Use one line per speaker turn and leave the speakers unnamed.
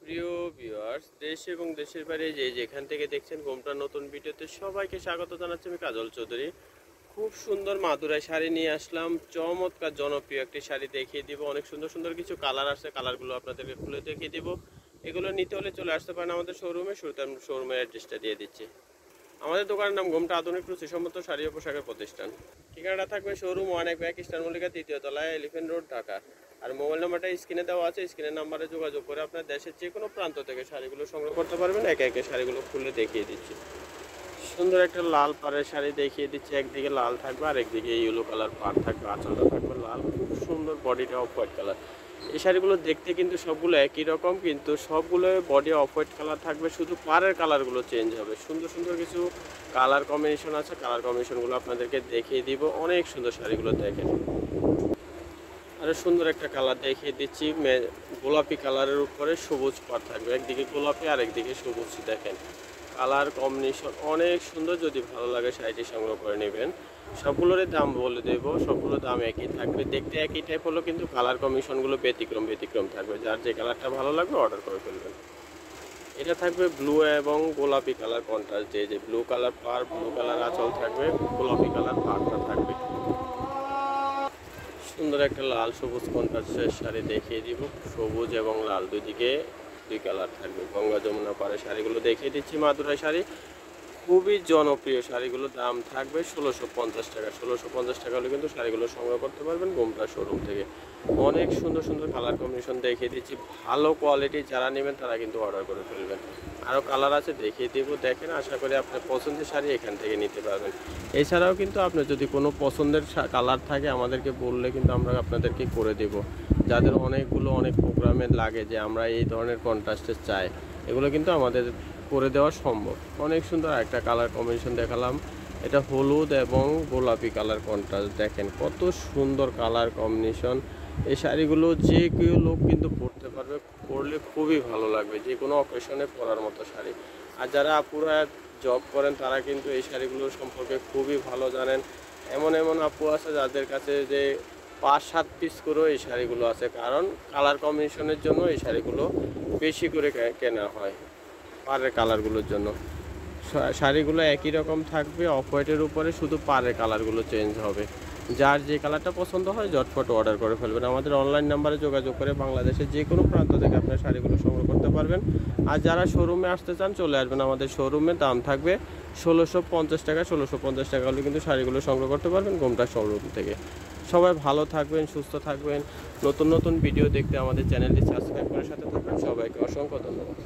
প্রিয় ভিউয়ার্স, দেশ এবং দেশের বাইরে যেখান থেকে দেখছেন গোমটা নতুন ভিডিওতে সবাইকে স্বাগত জানাচ্ছি। আমি কাজল চৌধুরী। খুব সুন্দর মাদুরাই শাড়ি নিয়ে আসলাম। চমৎকার জনপ্রিয় একটি শাড়ি দেখিয়ে দিব। অনেক সুন্দর সুন্দর কিছু কালার আছে, কালারগুলো আপনাদেরকে খুলে দেখিয়ে দিব। এগুলো নিতে হলে চলে আসতে পারেন আমাদের শোরুমে। শুরুতে আমি শোরুমের অ্যাড্রেসটা দিয়ে দিচ্ছি। আমাদের দোকানের নাম গোমটা আধুনিক রুচিসম্মত শাড়ি ও পোশাকের প্রতিষ্ঠান। ঠিকানাটা থাকবে শোরুম অনেক ব্যাগ স্টার মল্লিকা ৩য় তলায়, এলিফেন্ট রোড, ঢাকা। আর মোবাইল নাম্বারটা স্ক্রিনে দেওয়া আছে। স্ক্রিনের নাম্বারে যোগাযোগ করে আপনার দেশের যে কোনো প্রান্ত থেকে শাড়িগুলো সংগ্রহ করতে পারবেন। একে একে শাড়িগুলো খুলে দেখিয়ে দিচ্ছি। সুন্দর একটা লাল পাড়ের শাড়ি দেখিয়ে দিচ্ছি। একদিকে লাল থাকবে আর একদিকে ইয়েলো কালার পাড় থাকবে, আঁচলটা থাকবে লাল। খুব সুন্দর, বডিটা অফ হোয়াইট কালার। এই শাড়িগুলো দেখতে কিন্তু সবগুলো একই রকম, কিন্তু সবগুলো বডি অফ হোয়াইট কালার থাকবে, শুধু পাড়ের কালারগুলো চেঞ্জ হবে। সুন্দর সুন্দর কিছু কালার কম্বিনেশন আছে, কালার কম্বিনেশনগুলো আপনাদেরকে দেখিয়ে দিব। অনেক সুন্দর শাড়িগুলো দেখেন। আরো সুন্দর একটা কালার দেখিয়ে দিচ্ছি। গোলাপি কালারের উপরে সবুজ পাড় থাকবে, একদিকে গোলাপি আর একদিকে সবুজ। দেখেন কালার কম্বিনেশন অনেক সুন্দর। যদি ভালো লাগে শাড়িটি সংগ্রহ করে নেবেন। সবগুলোর দাম বলে দেব, সবগুলোর দাম একই থাকবে, দেখতে একই টাইপ হলো, কিন্তু কালার কম্বিনেশনগুলো ব্যতিক্রম থাকবে। যার যে কালারটা ভালো লাগবে অর্ডার করে ফেলবেন। এটা থাকবে ব্লু এবং গোলাপি কালার কন্ট্রাস্ট, যে ব্লু কালার পাড়, ব্লু কালার আঁচল থাকবে, গোলাপি কালার পাড়টা থাকবে। সুন্দর একটা লাল সবুজ কন্ট্রাস্টের শাড়ি দেখিয়ে দিব। সবুজ এবং লাল দুই কালার থাকবে। গঙ্গা যমুনা পাড়ে শাড়িগুলো দেখিয়ে দিচ্ছি। মাদুরাই শাড়ি খুবই জনপ্রিয়। শাড়িগুলোর দাম থাকবে ১৬৫০ টাকা। ১৬৫০ টাকা হলে কিন্তু শাড়িগুলো সংগ্রহ করতে পারবেন গোমটা শোরুম থেকে। অনেক সুন্দর সুন্দর কালার কম্বিনেশন দেখিয়ে দিচ্ছি। ভালো কোয়ালিটি যারা নেবেন তারা কিন্তু অর্ডার করে ফেলবেন। আরও কালার আছে, দেখিয়ে দিব। দেখেন, আশা করি আপনার পছন্দের শাড়ি এখান থেকে নিতে পারবেন। এছাড়াও কিন্তু আপনার যদি কোনো পছন্দের কালার থাকে আমাদেরকে বললে কিন্তু আমরা আপনাদেরকে করে দেব। যাদের অনেক প্রোগ্রামে লাগে যে আমরা এই ধরনের কন্ট্রাস্টের চাই, এগুলো কিন্তু আমাদের করে দেওয়া সম্ভব। অনেক সুন্দর একটা কালার কম্বিনেশন দেখালাম। এটা হলুদ এবং গোলাপি কালার কন্ট্রাস্ট। দেখেন কত সুন্দর কালার কম্বিনেশন। এই শাড়িগুলো যে কেউ লোক কিন্তু পরতে পারবে, পরলে খুবই ভালো লাগবে, যে কোনো অকেশনে পরার মতো শাড়ি। আর যারা আপুরা জব করেন তারা কিন্তু এই শাড়িগুলো সম্পর্কে খুবই ভালো জানেন। এমন আপু আছে যাদের কাছে যে ৫-৭ পিস করেও এই শাড়িগুলো আছে, কারণ কালার কম্বিনেশনের জন্য এই শাড়িগুলো বেশি করে কেনা হয়, পাড়ের কালারগুলোর জন্য। শাড়িগুলো একই রকম থাকবে, অফ হোয়াইটের উপরে, শুধু পাড়ের কালারগুলো চেঞ্জ হবে। যার যে কালারটা পছন্দ হয় ঝটপট অর্ডার করে ফেলবেন। আমাদের অনলাইন নাম্বারে যোগাযোগ করে বাংলাদেশের যে কোনো প্রান্ত থেকে আপনার শাড়িগুলো সংগ্রহ করতে পারবেন। আর যারা শোরুমে আসতে চান চলে আসবেন আমাদের শোরুমে। দাম থাকবে ১৬৫০ টাকা। ১৬৫০ টাকা হলে কিন্তু শাড়িগুলো সংগ্রহ করতে পারবেন গোমটা শোরুম থেকে। সবাই ভালো থাকবেন, সুস্থ থাকবেন। নতুন ভিডিও দেখতে আমাদের চ্যানেলটি সাবস্ক্রাইব করে সাথে থাকবেন। সবাইকে অসংখ্য ধন্যবাদ।